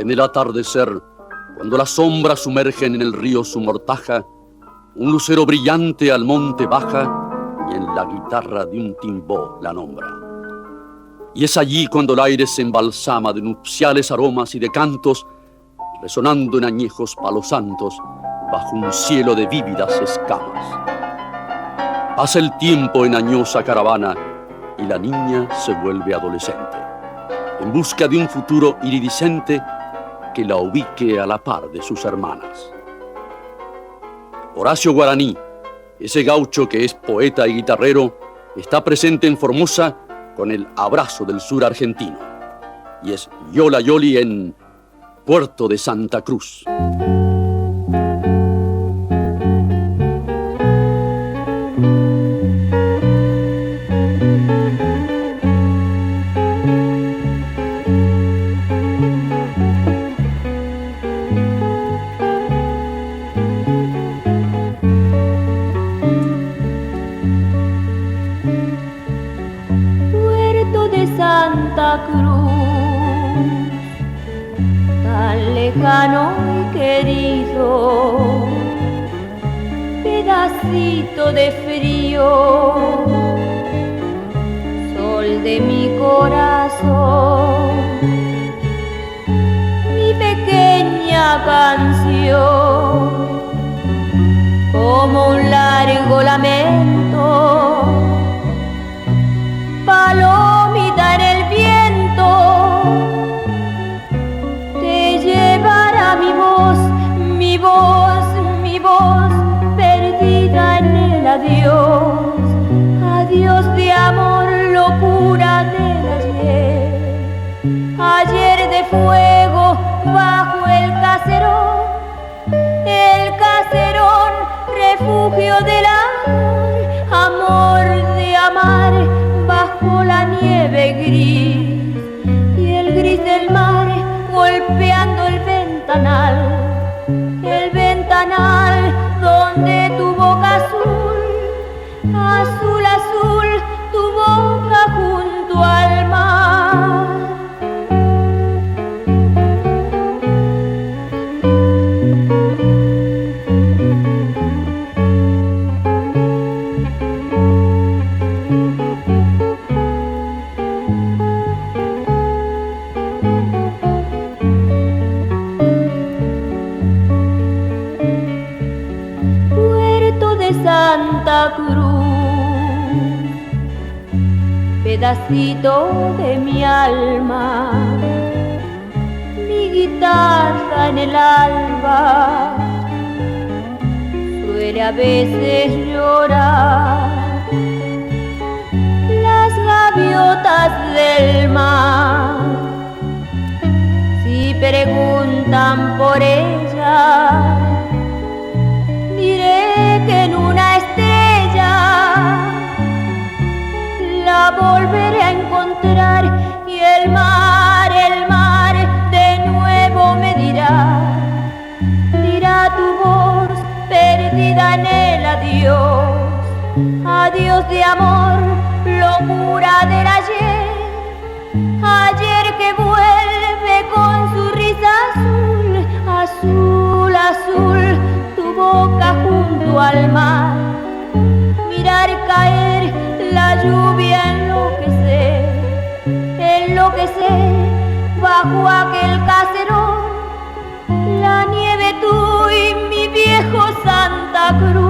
En el atardecer, cuando las sombras sumergen en el río su mortaja, un lucero brillante al monte baja y en la guitarra de un timbó la nombra. Y es allí cuando el aire se embalsama de nupciales aromas y de cantos, resonando en añejos palos santos bajo un cielo de vívidas escamas. Pasa el tiempo en añosa caravana y la niña se vuelve adolescente, en busca de un futuro iridiscente que la ubique a la par de sus hermanas. Horacio Guaraní, ese gaucho que es poeta y guitarrero, está presente en Formosa con el Abrazo del Sur argentino. Y es Yola Yoli en Puerto de Santa Cruz. Lejano y querido, pedacito de frío, sol de mi corazón, mi pequeña canción, como un largo lamento, palomita en el viento. Mi voz perdida en el adiós, adiós de amor, locura del ayer de fuego bajo el caserón, refugio del amor de amar bajo la nieve gris y el gris del mar golpeando el ventanal donde tu boca azul, azul, azul, tu boca junto al mar. Santa Cruz, pedacito de mi alma, mi guitarra en el alba suele a veces llorar. Las gaviotas del mar, si preguntan por ella, diré que en una estrella la volveré a encontrar y el mar de nuevo me dirá tu voz perdida en el adiós, adiós de amor, locura del ayer que vuelve con su risa azul, azul, azul, tu boca junto al mar, mirar caer la lluvia, enloquecer bajo aquel caserón, la nieve tú y mi viejo Santa Cruz.